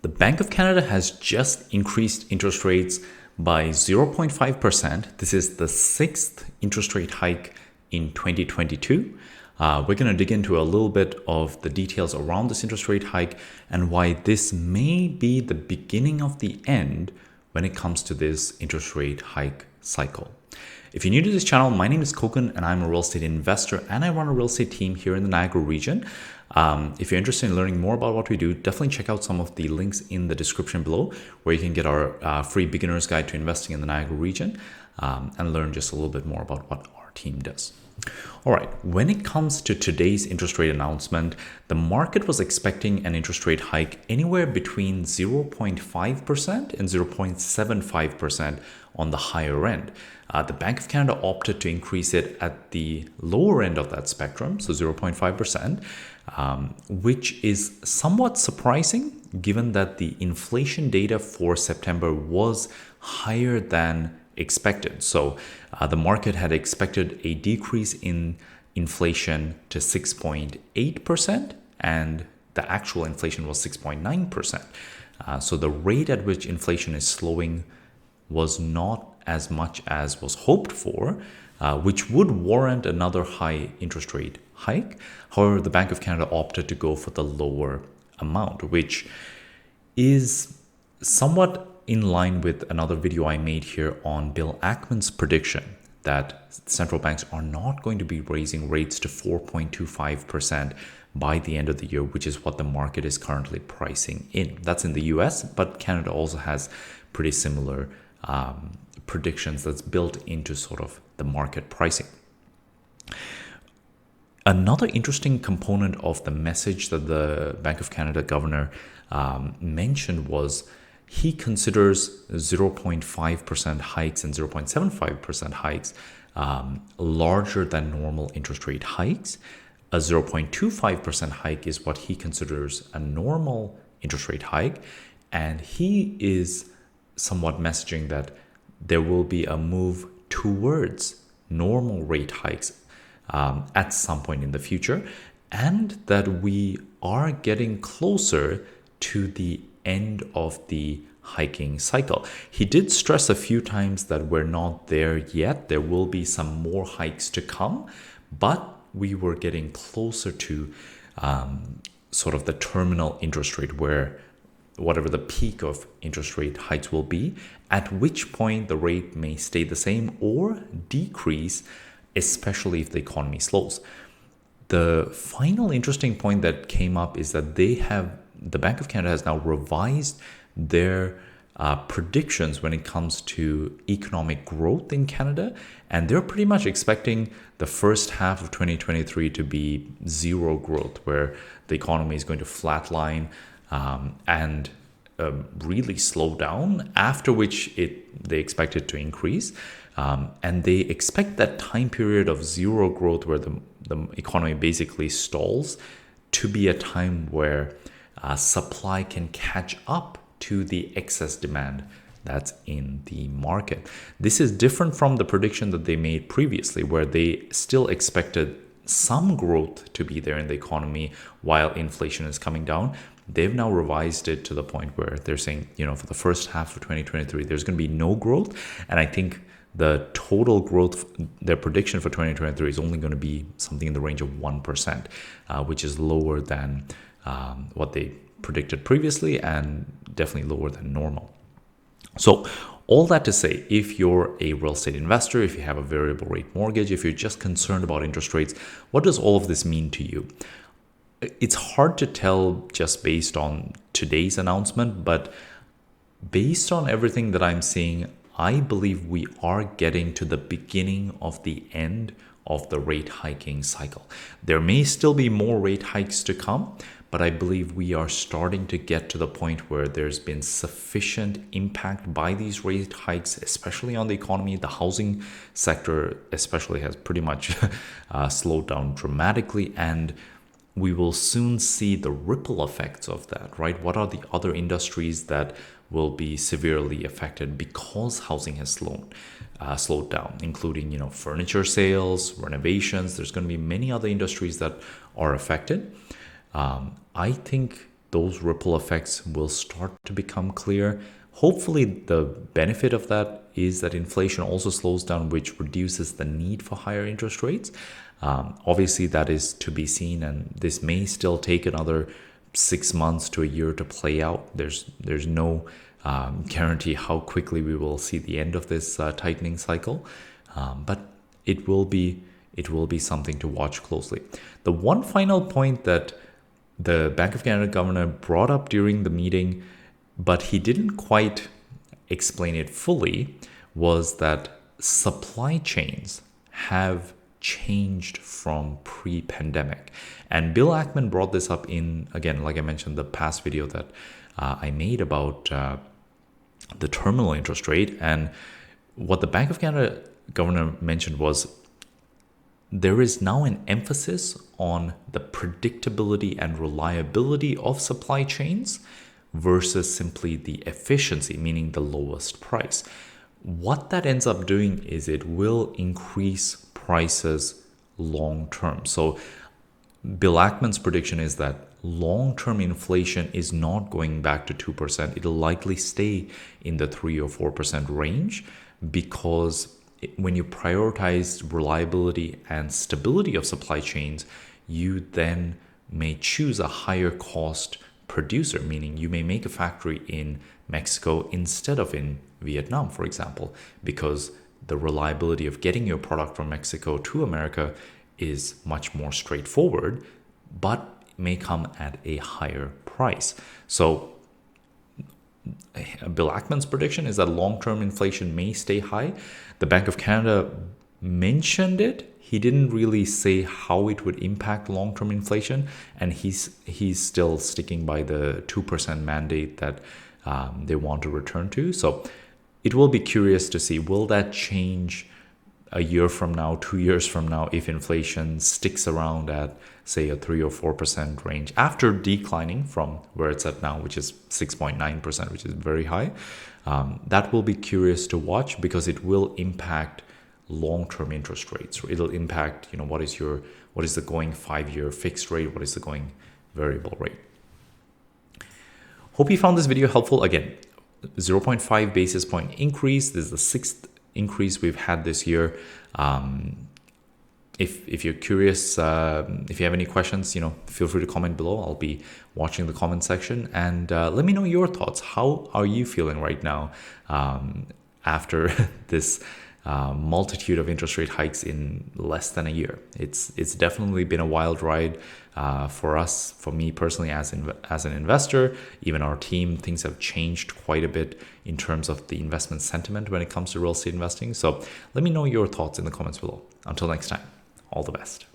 The Bank of Canada has just increased interest rates by 0.5%. This is the sixth interest rate hike in 2022. We're going to dig into a little bit of the details around this interest rate hike and why this may be the beginning of the end when it comes to this interest rate hike cycle. If you're new to this channel, my name is Koukun and I'm a real estate investor and I run a real estate team here in the Niagara region. If you're interested in learning more about what we do, definitely check out some of the links in the description below where you can get our free beginner's guide to investing in the Niagara region and learn just a little bit more about what our team does. All right, when it comes to today's interest rate announcement, the market was expecting an interest rate hike anywhere between 0.5% and 0.75% on the higher end. The Bank of Canada opted to increase it at the lower end of that spectrum, so 0.5%, which is somewhat surprising given that the inflation data for September was higher than expected. So the market had expected a decrease in inflation to 6.8%, and the actual inflation was 6.9%. So the rate at which inflation is slowing was not as much as was hoped for, which would warrant another high interest rate hike. However, the Bank of Canada opted to go for the lower amount, which is somewhat in line with another video I made here on Bill Ackman's prediction that central banks are not going to be raising rates to 4.25% by the end of the year, which is what the market is currently pricing in. That's in the US, but Canada also has pretty similar predictions that's built into sort of the market pricing. Another interesting component of the message that the Bank of Canada governor mentioned was he considers 0.5% hikes and 0.75% hikes larger than normal interest rate hikes. A 0.25% hike is what he considers a normal interest rate hike. And he is somewhat messaging that there will be a move towards normal rate hikes at some point in the future, and that we are getting closer to the end of the hiking cycle. He did stress a few times that we're not there yet. There will be some more hikes to come, but we were getting closer to sort of the terminal interest rate, where whatever the peak of interest rate hikes will be, at which point the rate may stay the same or decrease, especially if the economy slows. The final interesting point that came up is that the Bank of Canada has now revised their predictions when it comes to economic growth in Canada, and they're pretty much expecting the first half of 2023 to be zero growth, where the economy is going to flatline and really slow down, after which they expect it to increase. And they expect that time period of zero growth where the economy basically stalls to be a time where supply can catch up to the excess demand that's in the market. This is different from the prediction that they made previously, where they still expected some growth to be there in the economy while inflation is coming down. They've now revised it to the point where they're saying, for the first half of 2023, there's going to be no growth. And I think the total growth, their prediction for 2023 is only going to be something in the range of 1%, which is lower than what they predicted previously and definitely lower than normal. So all that to say, if you're a real estate investor, if you have a variable rate mortgage, if you're just concerned about interest rates, what does all of this mean to you? It's hard to tell just based on today's announcement, but based on everything that I'm seeing, I believe we are getting to the beginning of the end of the rate hiking cycle. There may still be more rate hikes to come, but I believe we are starting to get to the point where there's been sufficient impact by these rate hikes, especially on the economy. The housing sector especially has pretty much slowed down dramatically, and we will soon see the ripple effects of that, right? What are the other industries that will be severely affected because housing has slowed down, including, furniture sales, renovations. There's going to be many other industries that are affected. I think those ripple effects will start to become clear. Hopefully, the benefit of that is that inflation also slows down, which reduces the need for higher interest rates. Obviously, that is to be seen, and this may still take another 6 months to a year to play out. There's no guarantee how quickly we will see the end of this tightening cycle, but it will be something to watch closely. The one final point that the Bank of Canada governor brought up during the meeting, but he didn't quite explain it fully, was that supply chains have changed from pre-pandemic. And Bill Ackman brought this up in, again, like I mentioned, the past video that I made about the terminal interest rate. And what the Bank of Canada governor mentioned was there is now an emphasis on the predictability and reliability of supply chains versus simply the efficiency, meaning the lowest price. What that ends up doing is it will increase prices long term. So Bill Ackman's prediction is that long-term inflation is not going back to 2%. It'll likely stay in the 3 or 4% range, because when you prioritize reliability and stability of supply chains, you then may choose a higher cost producer, meaning you may make a factory in Mexico instead of in Vietnam, for example, because the reliability of getting your product from Mexico to America is much more straightforward, but may come at a higher price. So Bill Ackman's prediction is that long-term inflation may stay high. The Bank of Canada mentioned it. He didn't really say how it would impact long-term inflation, and he's still sticking by the 2% mandate that they want to return to. So it will be curious to see, will that change a year from now, 2 years from now, if inflation sticks around at, say, a 3 or 4% range after declining from where it's at now, which is 6.9%, which is very high. That will be curious to watch, because it will impact long-term interest rates. It'll impact, what is the going 5-year fixed rate? What is the going variable rate? Hope you found this video helpful. Again, 0.5 basis point increase. This is the 6th increase we've had this year. If you're curious, if you have any questions, feel free to comment below. I'll be watching the comment section, and let me know your thoughts. How are you feeling right now after this multitude of interest rate hikes in less than a year? It's definitely been a wild ride for us, for me personally as an investor. Even our team, things have changed quite a bit in terms of the investment sentiment when it comes to real estate investing. So let me know your thoughts in the comments below. Until next time, all the best.